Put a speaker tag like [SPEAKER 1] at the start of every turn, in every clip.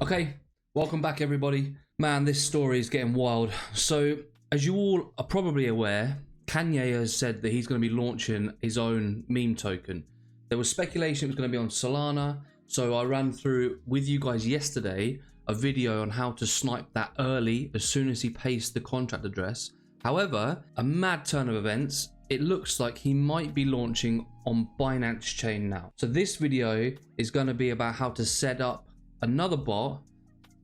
[SPEAKER 1] Okay, welcome back everybody. Man, this story is getting wild. So, as you all are probably aware, Kanye has said that he's going to be launching his own meme token. There was speculation it was going to be on Solana, so I ran through with you guys yesterday a video on how to snipe that early as soon as he pastes the contract address. However, a mad turn of events, it looks like he might be launching on Binance Chain now. So this video is going to be about how to set up another bot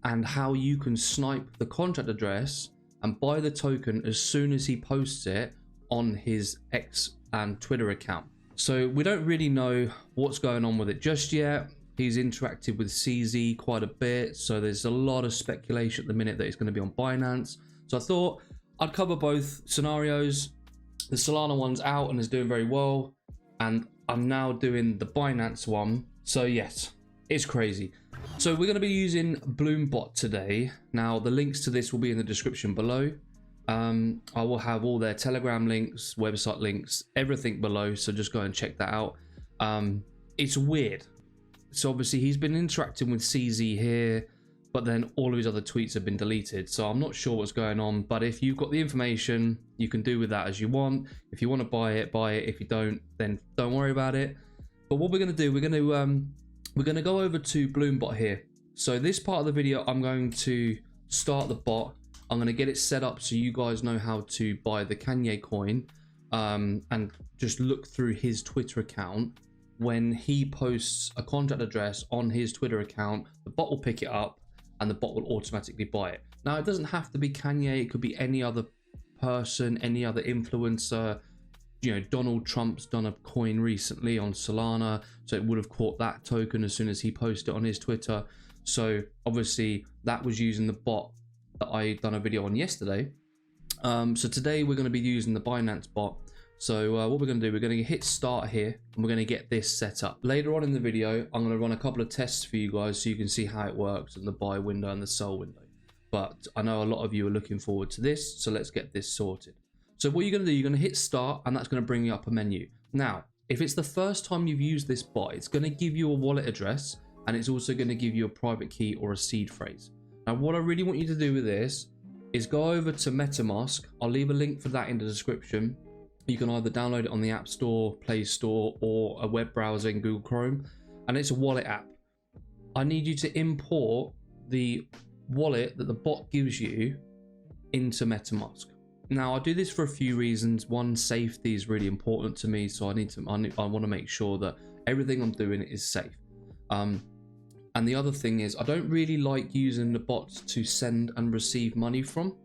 [SPEAKER 1] and how you can snipe the contract address and buy the token as soon as he posts it on his X and Twitter account. So we don't really know what's going on with it just yet. He's interacted with CZ quite a bit, so there's a lot of speculation at the minute that it's going to be on Binance. So I thought I'd cover both scenarios. The Solana one's out and is doing very well, and I'm now doing the Binance one. So yes, it's crazy. So we're going to be using Bloombot today. Now the links to this will be in the description below. I will have all their Telegram links, website links, everything below, so just go and check that out. It's weird. So obviously he's been interacting with CZ here, but then all of his other tweets have been deleted, so I'm not sure what's going on. But if you've got the information, you can do with that as you want. If you want to buy it, buy it. If you don't, then don't worry about it. But what we're going to do, we're going to go over to Bloombot here. So this part of the video, I'm going to start the bot. I'm going to get it set up so you guys know how to buy the Kanye coin, and just look through his Twitter account. When he posts a contract address on his Twitter account, the bot will pick it up and the bot will automatically buy it. Now, it doesn't have to be Kanye. It could be any other person, any other influencer. You know, Donald Trump's done a coin recently on Solana, so it would have caught that token as soon as he posted it on his Twitter. So obviously that was using the bot that I done a video on yesterday. So today we're going to be using the Binance bot. So what we're going to do, we're going to hit start here and we're going to get this set up. Later on in the video, I'm going to run a couple of tests for you guys so you can see how it works in the buy window and the sell window. But I know a lot of you are looking forward to this, so let's get this sorted. So what you're going to do, you're going to hit start and that's going to bring you up a menu. Now, if it's the first time you've used this bot, it's going to give you a wallet address and it's also going to give you a private key or a seed phrase. Now, what I really want you to do with this is go over to Metamask. I'll leave a link for that in the description. You can either download it on the App Store, Play Store, or a web browser in Google Chrome, and it's a wallet app. I need you to import the wallet that the bot gives you into Metamask. Now, I do this for a few reasons. One, safety is really important to me, so I want to make sure that everything I'm doing is safe. And the other thing is, I don't really like using the bots to send and receive money from.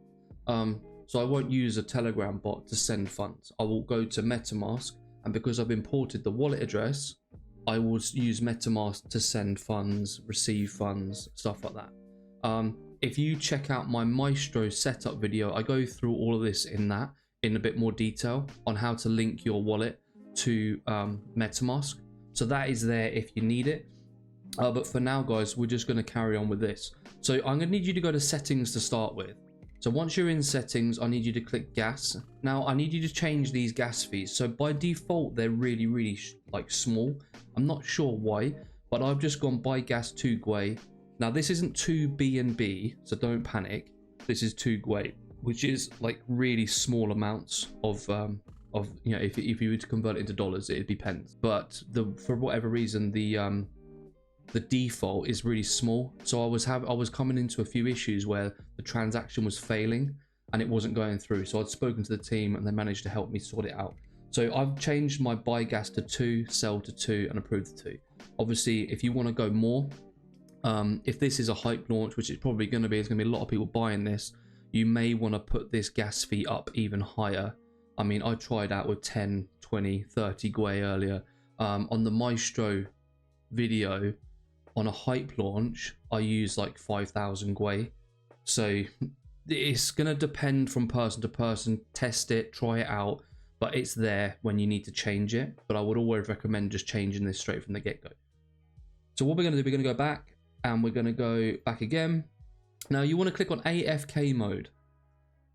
[SPEAKER 1] So I won't use a Telegram bot to send funds. I will go to Metamask, and because I've imported the wallet address, I will use Metamask to send funds, receive funds, stuff like that. If you check out my Maestro setup video, I go through all of this in a bit more detail on how to link your wallet to Metamask. So that is there if you need it. But for now, guys, we're just going to carry on with this. So I'm going to need you to go to settings to start with. So once you're in settings, I need you to click gas. Now I need you to change these gas fees. So by default, they're really like small. I'm not sure why, but I've just gone buy gas 2 Gwei. Now this isn't 2 BNB, so don't panic. This is 2 Gwei, which is like really small amounts of you know, if you were to convert it into dollars, it'd be pence. But for whatever reason, the default is really small. So I was coming into a few issues where the transaction was failing and it wasn't going through. So I'd spoken to the team and they managed to help me sort it out. So I've changed my buy gas to 2, sell to 2, and approve the 2. Obviously, if you want to go more, if this is a hype launch, which it's probably going to be, there's going to be a lot of people buying this, you may want to put this gas fee up even higher. I mean, I tried out with 10, 20, 30 Gwei earlier. On the Maestro video, on a hype launch, I use like 5,000 Gwei. So it's going to depend from person to person. Test it, try it out, but it's there when you need to change it. But I would always recommend just changing this straight from the get-go. So what we're going to do, we're going to go back and we're going to go back again. Now you want to click on AFK mode.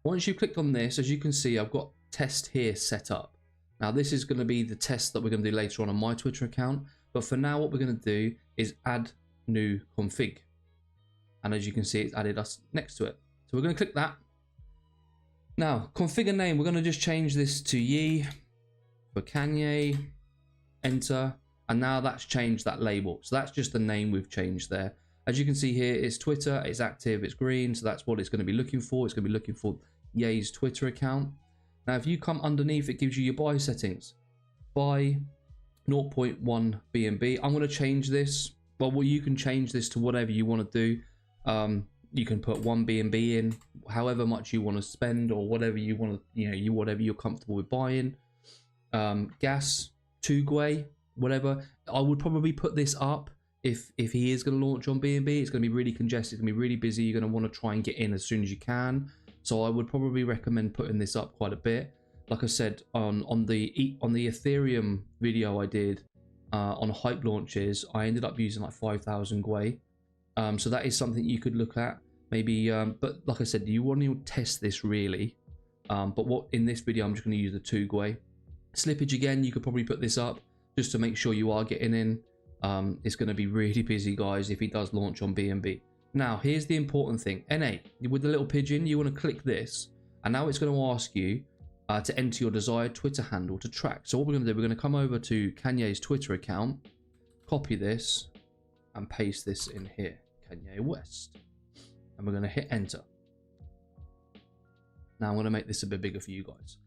[SPEAKER 1] Once you've clicked on this, as you can see, I've got test here set up. Now this is going to be the test that we're going to do later on my Twitter account. But for now, what we're going to do is add new config. And as you can see, it's added us next to it. So we're going to click that. Now, configure name, we're going to just change this to Ye for Kanye, enter, and now that's changed that label. So that's just the name we've changed there. As you can see here, it's Twitter, it's active, it's green, so that's what it's going to be looking for. It's going to be looking for Ye's Twitter account. Now, if you come underneath, it gives you your buy settings. Buy 0.1 BNB. I'm going to change this. Well, you can change this to whatever you want to do. You can put 1 BNB in, however much you want to spend, or whatever you want to, whatever you're comfortable with buying. Gas, 2 Gwei, whatever. I would probably put this up if he is going to launch on BNB. It's going to be really congested, it's going to be really busy. You're going to want to try and get in as soon as you can. So I would probably recommend putting this up quite a bit. Like I said, on the Ethereum video I did on hype launches, I ended up using like 5,000 Gwei. So that is something you could look at. Maybe, but like I said, you want to test this really. But what in this video, I'm just going to use the 2 Gwei. Slippage again, you could probably put this up just to make sure you are getting in. It's going to be really busy, guys, if he does launch on BNB. Now, here's the important thing. NA, with the little pigeon, you want to click this, and now it's going to ask you to enter your desired Twitter handle to track. So what we're going to do, we're going to come over to Kanye's Twitter account, copy this, and paste this in here, Kanye West. And we're going to hit enter. Now I'm going to make this a bit bigger for you guys.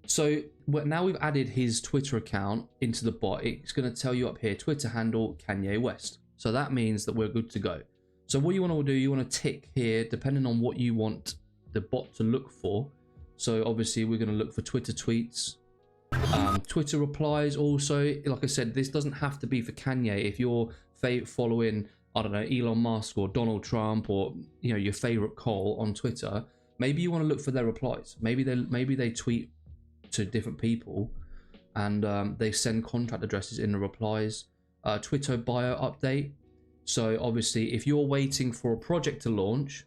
[SPEAKER 1] So now we've added his Twitter account into the bot. It's going to tell you up here, Twitter handle Kanye West. So that means that we're good to go. So what you want to do, you want to tick here, depending on what you want the bot to look for. So obviously we're going to look for Twitter tweets, Twitter replies. Also, like I said, this doesn't have to be for Kanye. If you're following, I don't know, Elon Musk or Donald Trump, or your favorite Cole on Twitter, maybe you want to look for their replies. Maybe they tweet to different people, and they send contract addresses in the replies. Twitter bio update. So obviously, if you're waiting for a project to launch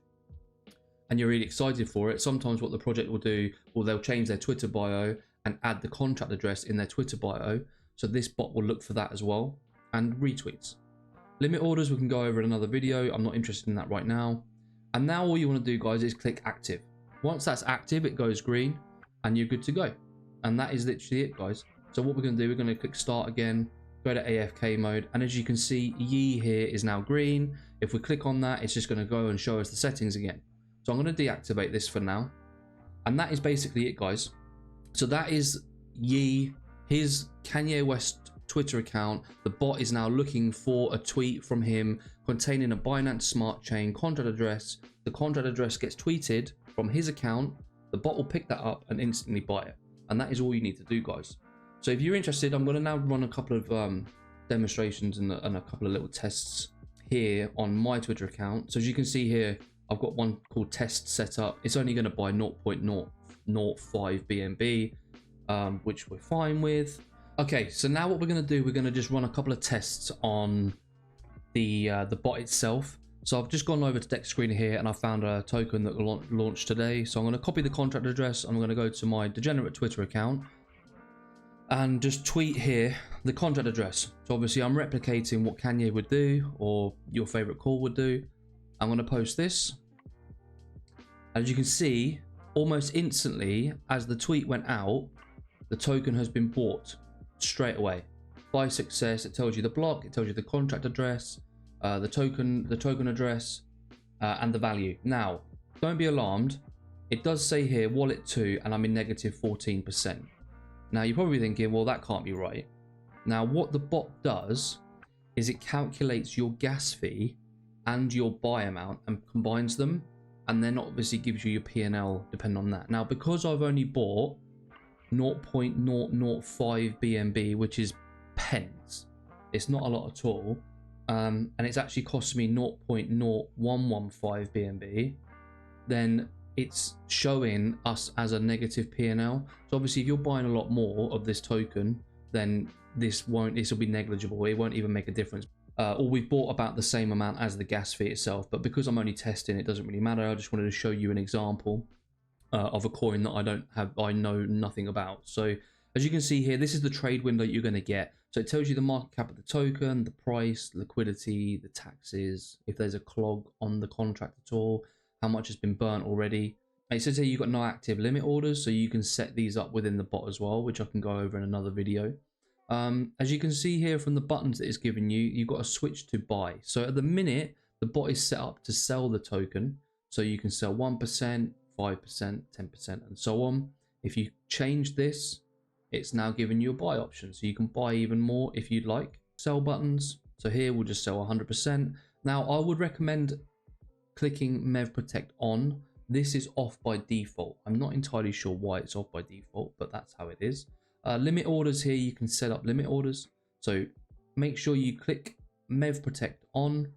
[SPEAKER 1] and you're really excited for it, sometimes what the project will do, they'll change their Twitter bio and add the contract address in their Twitter bio. So this bot will look for that as well. And retweets. Limit orders, we can go over in another video. I'm not interested in that right now. And now all you want to do, guys, is click active. Once that's active, it goes green and you're good to go. And that is literally it, guys. So what we're going to do, we're going to click start again, go to AFK mode. And as you can see, Ye here is now green. If we click on that, it's just going to go and show us the settings again. So I'm going to deactivate this for now. And that is basically it, guys. So that is Ye, his Kanye West Twitter account. The bot is now looking for a tweet from him containing a Binance Smart Chain contract address. The contract address gets tweeted from his account. The bot will pick that up and instantly buy it. And that is all you need to do, guys. So if you're interested, I'm going to now run a couple of demonstrations and a couple of little tests here on my Twitter account. So as you can see here, I've got one called test setup. It's only going to buy 0.005 BNB, which we're fine with. Okay, so now what we're going to do, we're going to just run a couple of tests on the bot itself. So I've just gone over to Dex Screener here, and I found a token that launched today. So I'm going to copy the contract address. I'm going to go to my degenerate Twitter account and just tweet here the contract address. So obviously I'm replicating what Kanye would do, or your favorite call would do. I'm going to post this. As you can see, almost instantly as the tweet went out, the token has been bought straight away. By success, it tells you the block, it tells you the contract address, the token address, and the value. Now, don't be alarmed. It does say here wallet 2, and I'm in negative 14%. Now you're probably thinking, well, that can't be right. Now what the bot does is it calculates your gas fee and your buy amount and combines them, and then obviously gives you your P&L depending on that. Now because I've only bought 0.005 BNB, which is pence, it's not a lot at all, and it's actually cost me 0.0115 BNB, then it's showing us as a negative P&L. So obviously if you're buying a lot more of this token, then this will be negligible. It won't even make a difference. Or we've bought about the same amount as the gas fee itself, but because I'm only testing, it doesn't really matter. I just wanted to show you an example of a coin that I know nothing about. So as you can see here, this is the trade window you're going to get. So it tells you the market cap of the token, the price, liquidity, the taxes, if there's a clog on the contract at all, how much has been burnt already. And it says here you've got no active limit orders, so you can set these up within the bot as well, which I can go over in another video. As you can see here from the buttons that it's given you, you've got to switch to buy. So at the minute, the bot is set up to sell the token. So you can sell 1%, 5%, 10%, and so on. If you change this, it's now giving you a buy option. So you can buy even more if you'd like. Sell buttons. So here we'll just sell 100%. Now I would recommend clicking Mev Protect on. This is off by default. I'm not entirely sure why it's off by default, but that's how it is. Limit orders here, you can set up limit orders. So make sure you click Mev Protect on.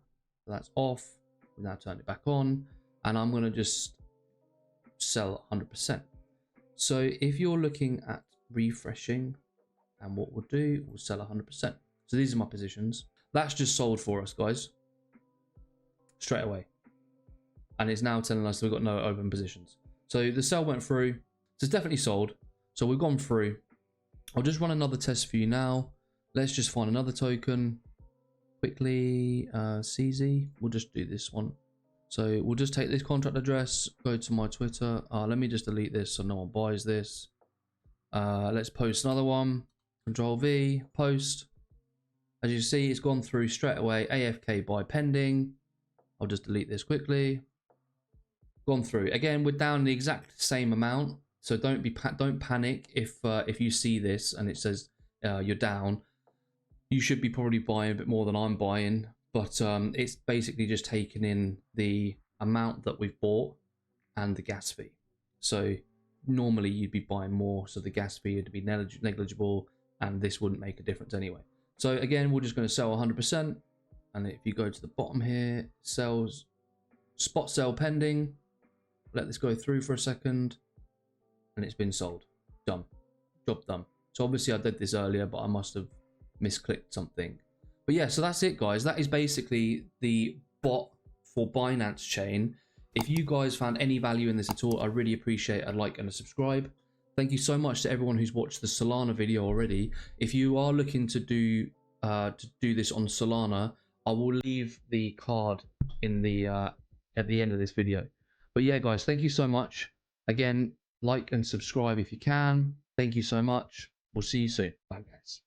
[SPEAKER 1] That's off. We now turn it back on, and I'm going to just sell 100%. So if you're looking at refreshing, and what we'll do, we'll sell 100%. So these are my positions. That's just sold for us, guys, straight away. And it's now telling us we've got no open positions. So the sell went through. So it's definitely sold. So we've gone through. I'll just run another test for you now. Let's just find another token quickly. CZ. We'll just do this one. So we'll just take this contract address, go to my Twitter. Let me just delete this so no one buys this. Let's post another one. Control V, post. As you see, it's gone through straight away. AFK buy pending. I'll just delete this quickly. Gone through. Again, we're down the exact same amount. So don't panic if you see this and it says you're down. You should be probably buying a bit more than I'm buying, but it's basically just taking in the amount that we've bought and the gas fee. So normally you'd be buying more, so the gas fee would be negligible, and this wouldn't make a difference anyway. So again, we're just going to sell 100%, and if you go to the bottom here, sells, spot sell pending. Let this go through for a second. And it's been sold. Done. Job done. So obviously I did this earlier, but I must have misclicked something. But yeah, so that's it, guys. That is basically the bot for Binance Chain. If you guys found any value in this at all, I really appreciate a like and a subscribe. Thank you so much to everyone who's watched the Solana video already. If you are looking to do this on Solana, I will leave the card in the at the end of this video. But yeah, guys, thank you so much. Again, like and subscribe if you can. Thank you so much. We'll see you soon. Bye, guys.